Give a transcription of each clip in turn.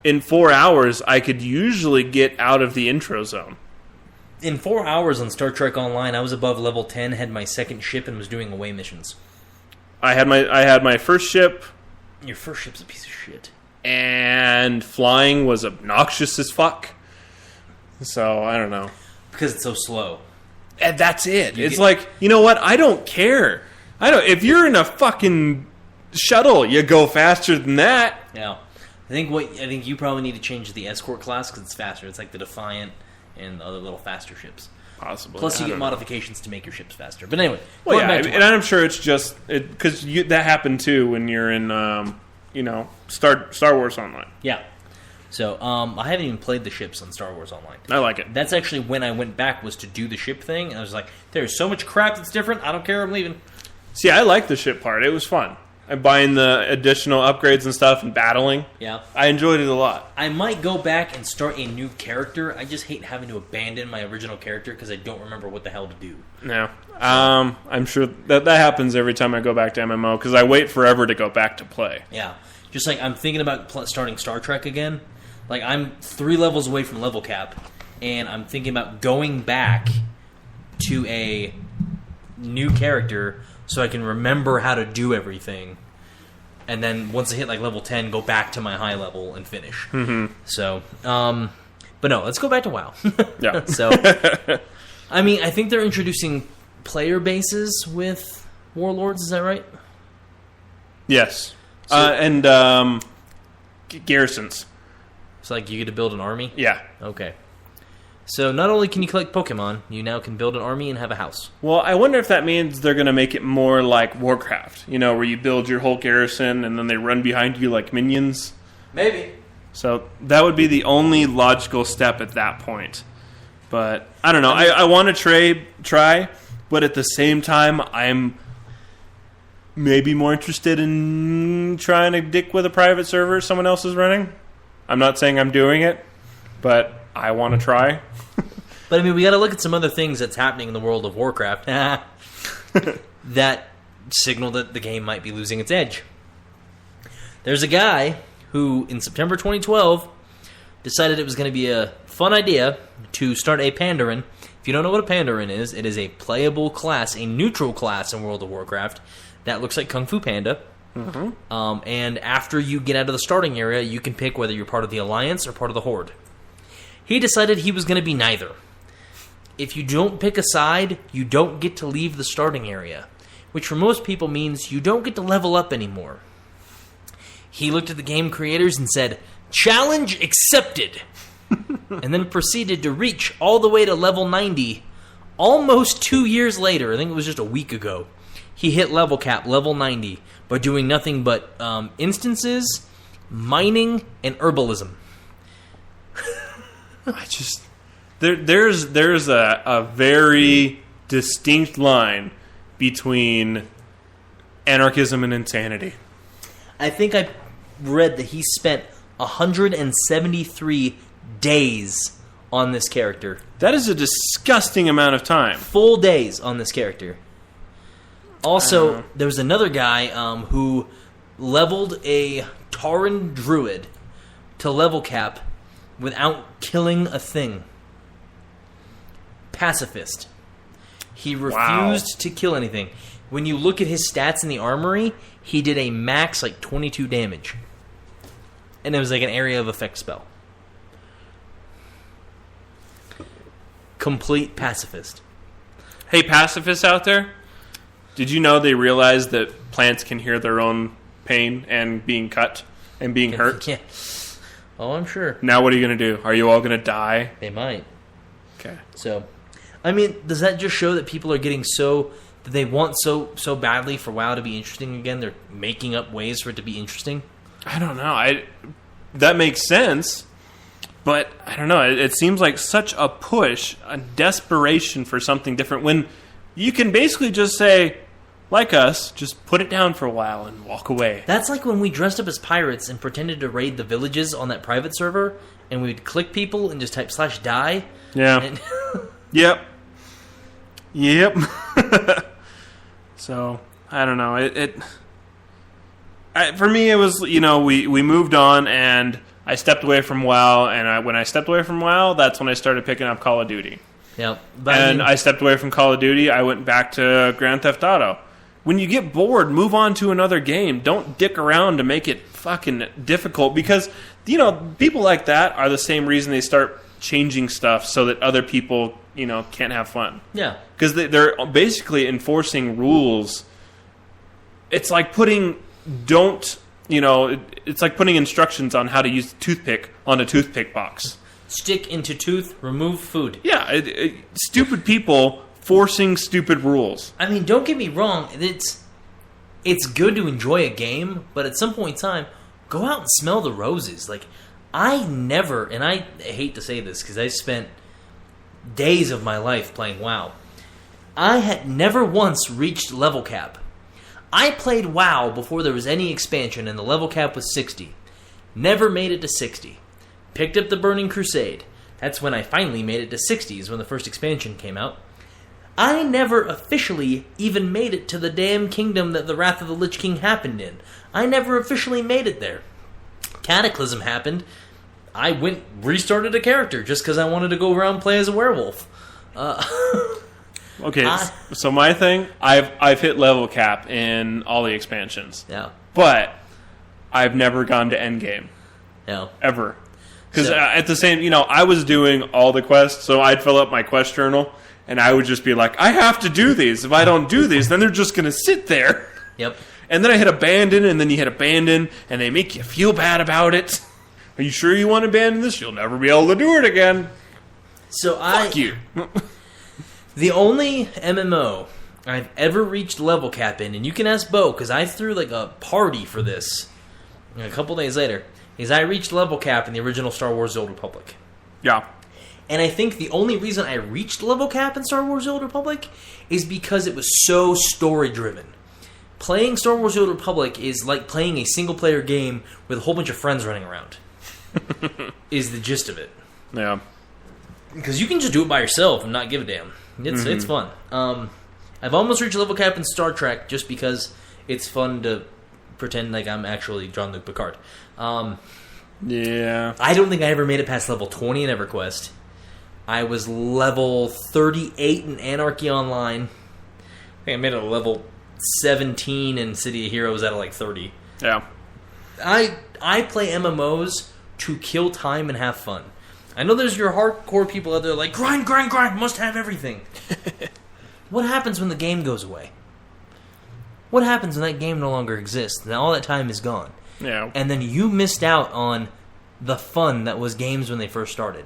in 4 hours, I could usually get out of the intro zone. In 4 hours on Star Trek Online, I was above level 10, had my second ship, and was doing away missions. I had my first ship. Your first ship's a piece of shit. And flying was obnoxious as fuck. So, I don't know. Because it's so slow. And that's it. It's like, you know what? I don't care. If you're in a fucking shuttle, you go faster than that. Yeah. I think you probably need to change the escort class because it's faster. It's like the Defiant and other little faster ships. Possibly. Plus, you get modifications to make your ships faster. But anyway, well, yeah, and I'm sure it's just because that happened too when you're in, Star Wars Online. Yeah. So I haven't even played the ships on Star Wars Online. I like it. That's actually when I went back was to do the ship thing, and I was like, "There's so much crap that's different. I don't care. I'm leaving." See, I like the ship part. It was fun. I'm buying the additional upgrades and stuff and battling. Yeah. I enjoyed it a lot. I might go back and start a new character. I just hate having to abandon my original character because I don't remember what the hell to do. Yeah. I'm sure that happens every time I go back to MMO because I wait forever to go back to play. Yeah. Just like I'm thinking about starting Star Trek again. Like I'm 3 levels away from level cap, and I'm thinking about going back to a new character so I can remember how to do everything, and then once I hit like level 10, go back to my high level and finish. Mm-hmm. So, but no, let's go back to WoW. Yeah. So, I mean, I think they're introducing player bases with Warlords. Is that right? Yes. So, and garrisons. So, like, you get to build an army? Yeah. Okay. So not only can you collect Pokemon, you now can build an army and have a house. Well, I wonder if that means they're going to make it more like Warcraft, where you build your whole garrison and then they run behind you like minions. Maybe. So that would be the only logical step at that point. But I don't know. I want to try, but at the same time, I'm maybe more interested in trying to dick with a private server someone else is running. I'm not saying I'm doing it, but I want to try. But I mean, we got to look at some other things that's happening in the world of Warcraft that signal that the game might be losing its edge. There's a guy who, in September 2012, decided it was going to be a fun idea to start a Pandaren. If you don't know what a Pandaren is, it is a playable class, a neutral class in World of Warcraft that looks like Kung Fu Panda. Mm-hmm. And after you get out of the starting area, you can pick whether you're part of the Alliance or part of the Horde. He decided he was going to be neither. If you don't pick a side, you don't get to leave the starting area, which for most people means you don't get to level up anymore. He looked at the game creators and said, "Challenge accepted," and then proceeded to reach all the way to level 90 almost 2 years later. I think it was just a week ago. He hit level cap, level 90, by doing nothing but instances, mining, and herbalism. There's a very distinct line between anarchism and insanity. I think I read that he spent 173 days on this character. That is a disgusting amount of time. Full days on this character. Also, there was another guy who leveled a Tauren Druid to level cap without killing a thing. Pacifist. He refused to kill anything. When you look at his stats in the armory, he did a max 22 damage. And it was like an area of effect spell. Complete pacifist. Hey, pacifists out there, did you know they realized that plants can hear their own pain and being cut and being hurt? Yeah. Oh, I'm sure. Now what are you going to do? Are you all going to die? They might. Okay. So, I mean, does that just show that people are getting that they want so badly for WoW to be interesting again? They're making up ways for it to be interesting? I don't know. That makes sense, but I don't know. It seems like such a push, a desperation for something different when you can basically just say, like us, just put it down for a while and walk away. That's like when we dressed up as pirates and pretended to raid the villages on that private server, and we'd click people and just type /die. Yeah. And Yep. So, I don't know. For me, it was, we moved on, and I stepped away from WoW, and when I stepped away from WoW, that's when I started picking up Call of Duty. Yeah, I stepped away from Call of Duty. I went back to Grand Theft Auto. When you get bored, move on to another game. Don't dick around to make it fucking difficult, because people like that are the same reason they start changing stuff so that other people can't have fun. Yeah, because they're basically enforcing rules. It's like putting it's like putting instructions on how to use a toothpick on a toothpick box. Stick into tooth, remove food. Yeah, stupid people forcing stupid rules. I mean, don't get me wrong. It's good to enjoy a game, but at some point in time, go out and smell the roses. Like, I never, and I hate to say this because I spent days of my life playing WoW. I had never once reached level cap. I played WoW before there was any expansion, and the level cap was 60. Never made it to 60. Picked up the Burning Crusade. That's when I finally made it to 60s, when the first expansion came out. I never officially even made it to the damn kingdom that the Wrath of the Lich King happened in. I never officially made it there. Cataclysm happened. I restarted a character just because I wanted to go around and play as a werewolf. Okay, so my thing, I've hit level cap in all the expansions. Yeah. But I've never gone to endgame. Yeah. Ever. Because at the same, I was doing all the quests, so I'd fill up my quest journal, and I would just be like, I have to do these. If I don't do these, then they're just going to sit there. Yep. And then I hit abandon, and then you hit abandon, and they make you feel bad about it. Are you sure you want to abandon this? You'll never be able to do it again. So Fuck you. The only MMO I've ever reached level cap in, and you can ask Bo, because I threw like a party for this a couple days later, is I reached level cap in the original Star Wars The Old Republic. Yeah. And I think the only reason I reached level cap in Star Wars The Old Republic is because it was so story-driven. Playing Star Wars The Old Republic is like playing a single-player game with a whole bunch of friends running around. Is the gist of it. Yeah. Because you can just do it by yourself and not give a damn. It's fun. I've almost reached level cap in Star Trek just because it's fun to pretend like I'm actually Jean-Luc Picard. Yeah. I don't think I ever made it past level 20 in EverQuest. I was level 38 in Anarchy Online. I think I made it a level 17 in City of Heroes out of like 30. Yeah. I play MMOs to kill time and have fun. I know there's your hardcore people out there like, grind, must have everything. What happens when the game goes away? What happens when that game no longer exists and all that time is gone? Yeah. And then you missed out on the fun that was games when they first started.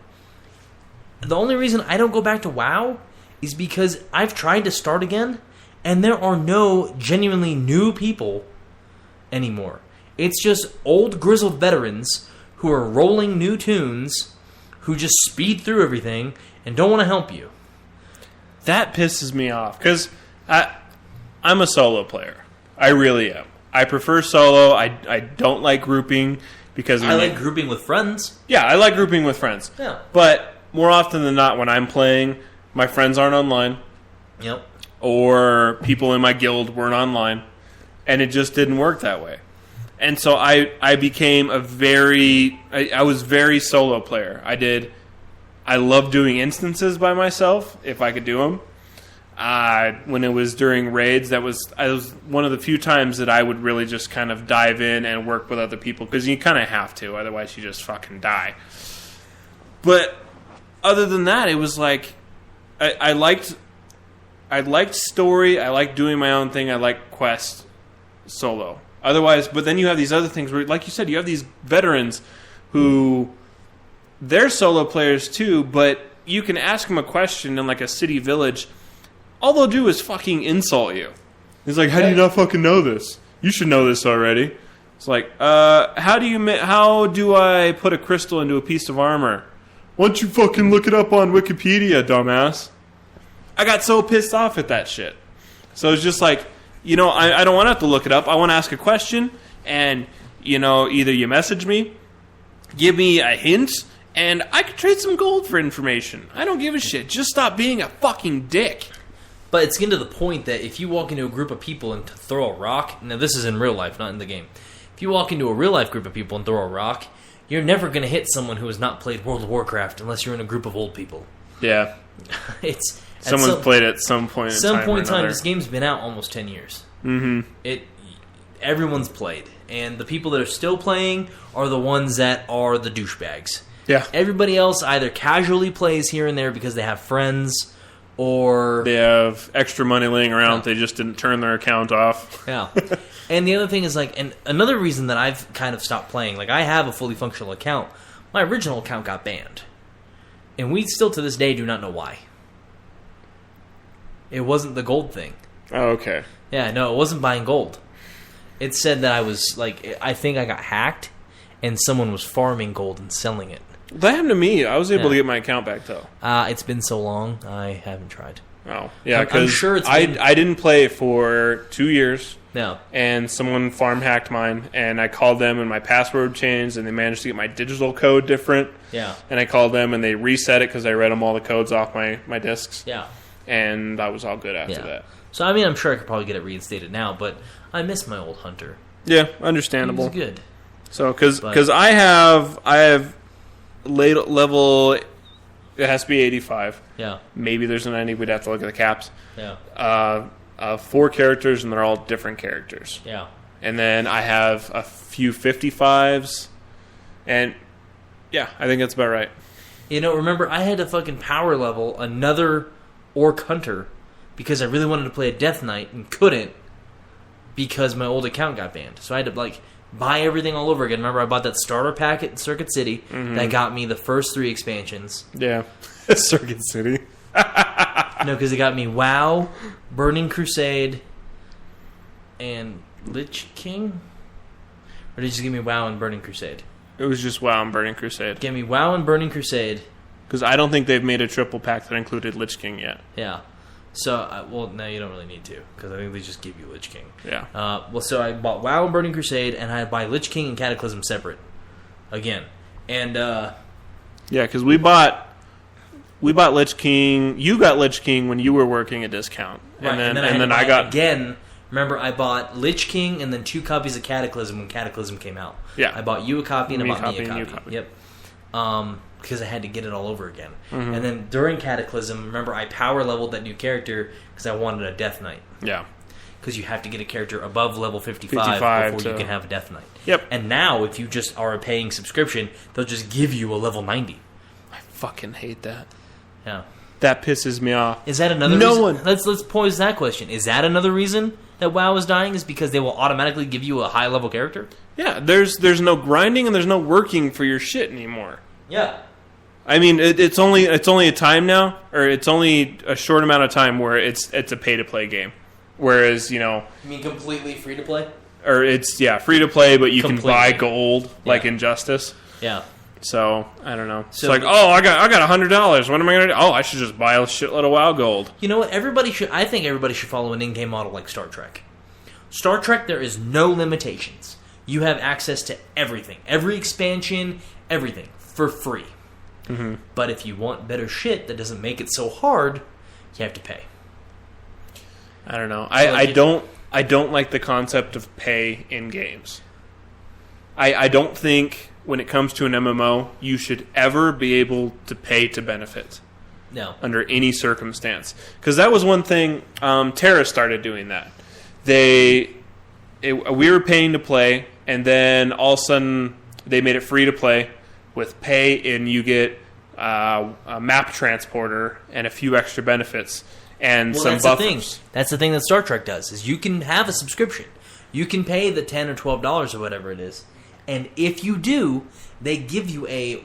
The only reason I don't go back to WoW is because I've tried to start again, and there are no genuinely new people anymore. It's just old grizzled veterans who are rolling new tunes, who just speed through everything and don't want to help you. That pisses me off, because I'm a solo player. I really am. I prefer solo. I don't like grouping, because I like grouping with friends. Yeah, I like grouping with friends. Yeah. But more often than not, when I'm playing, my friends aren't online. Yep. Or people in my guild weren't online. And it just didn't work that way. And so I became I was very solo player. I loved doing instances by myself, if I could do them. When it was during raids, that was one of the few times that I would really just kind of dive in and work with other people, because you kind of have to, otherwise you just fucking die. But other than that, it was like I liked story, I liked doing my own thing, I liked quest solo. Otherwise, but then you have these other things where, like you said, you have these veterans who, they're solo players too, but you can ask them a question in like a city village. All they'll do is fucking insult you. It's like, how do you not fucking know this? You should know this already. It's like, how do I put a crystal into a piece of armor? Why don't you fucking look it up on Wikipedia, dumbass? I got so pissed off at that shit. So it's just like, I don't want to have to look it up. I want to ask a question, and, either you message me, give me a hint, and I could trade some gold for information. I don't give a shit. Just stop being a fucking dick. But it's getting to the point that if you walk into a group of people and throw a rock, now this is in real life, not in the game. If you walk into a real life group of people and throw a rock, you're never going to hit someone who has not played World of Warcraft unless you're in a group of old people. Yeah. It's Someone's played it at some point in time. This game's been out almost 10 years. Mm-hmm. Everyone's played. And the people that are still playing are the ones that are the douchebags. Yeah. Everybody else either casually plays here and there because they have friends, or they have extra money laying around. They just didn't turn their account off. Yeah. And the other thing is, like, and another reason that I've kind of stopped playing, like, I have a fully functional account. My original account got banned. And we still to this day do not know why. It wasn't the gold thing. Oh, okay. Yeah, no, it wasn't buying gold. It said that I was, like, I think I got hacked, and someone was farming gold and selling it. That happened to me. I was able to get my account back, though. It's been so long, I haven't tried. Oh, yeah, because I'm sure I didn't play for 2 years. No. And someone farm hacked mine, and I called them, and my password changed, and they managed to get my digital code different. Yeah. And I called them, and they reset it because I read them all the codes off my discs. Yeah. And I was all good after that. So, I mean, I'm sure I could probably get it reinstated now, but I miss my old hunter. Yeah, understandable. He was good. So, because I have late level, it has to be 85. Yeah. Maybe there's a 90. We'd have to look at the caps. Yeah. 4 characters, and they're all different characters. Yeah. And then I have a few 55s, and yeah, I think that's about right. You know, remember, I had to fucking power level another Orc Hunter because I really wanted to play a Death Knight and couldn't because my old account got banned. So I had to, like, buy everything all over again. Remember, I bought that starter pack at Circuit City that got me the first 3 expansions. Yeah. Circuit City. No, because it got me WoW, Burning Crusade, and Lich King? Or did it just give me WoW and Burning Crusade? It was just WoW and Burning Crusade. Give me WoW and Burning Crusade. Because I don't think they've made a triple pack that included Lich King yet. Yeah. So, well, no, you don't really need to, because I think they just give you Lich King. Yeah. Well, so I bought WoW and Burning Crusade, and I had to buy Lich King and Cataclysm separate. Again. And, yeah, because we bought Lich King. You got Lich King when you were working a discount. Right, and then I got... Again, remember, I bought Lich King and then 2 copies of Cataclysm when Cataclysm came out. Yeah. I bought you a copy and I bought me a you copy. Yep. Because I had to get it all over again. Mm-hmm. And then during Cataclysm, remember, I power leveled that new character because I wanted a Death Knight. Yeah. Because you have to get a character above level 55 before you can have a Death Knight. Yep. And now, if you just are a paying subscription, they'll just give you a level 90. I fucking hate that. Yeah. That pisses me off. Is that another reason? Let's pose that question. Is that another reason that WoW is dying? Is because they will automatically give you a high level character? Yeah, there's no grinding and there's no working for your shit anymore. Yeah. I mean, it's only a time now, or it's only a short amount of time where it's a pay to play game. Whereas, you know, you mean completely free to play? Or it's free to play, but you can buy gold like Injustice. Yeah. So I don't know. So, it's like, oh, I got $100. What am I gonna do? Oh, I should just buy a shitload of WoW gold. You know what? I think everybody should follow an in-game model like Star Trek. Star Trek, there is no limitations. You have access to everything, every expansion, everything for free. Mm-hmm. But if you want better shit that doesn't make it so hard, you have to pay. I don't know. I don't like the concept of pay in games. I don't think when it comes to an MMO, you should ever be able to pay to benefit. No. Under any circumstance. Because that was one thing, Terra started doing that. We were paying to play, and then all of a sudden they made it free to play with pay, and you get a map transporter and a few extra benefits and some buffers. That's the thing that Star Trek does, is you can have a subscription. You can pay the $10 or $12 or whatever it is. And if you do, they give you a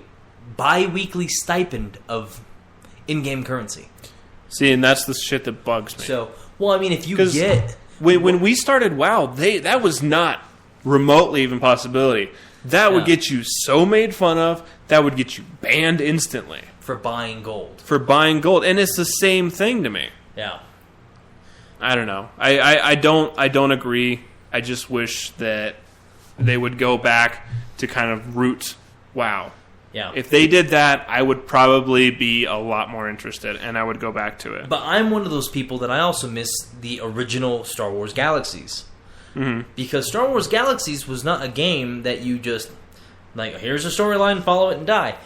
bi-weekly stipend of in-game currency. See, and that's the shit that bugs me. So, well, I mean, if you get... When we started WoW, that was not remotely even a possibility. That would get you so made fun of, that would get you banned instantly. For buying gold. And it's the same thing to me. Yeah. I don't know. I don't agree. I just wish that they would go back to kind of root WoW. Yeah. If they did that, I would probably be a lot more interested, and I would go back to it. But I'm one of those people that I also miss the original Star Wars Galaxies. Mm-hmm. Because Star Wars Galaxies was not a game that you just Like, here's a storyline, follow it and die.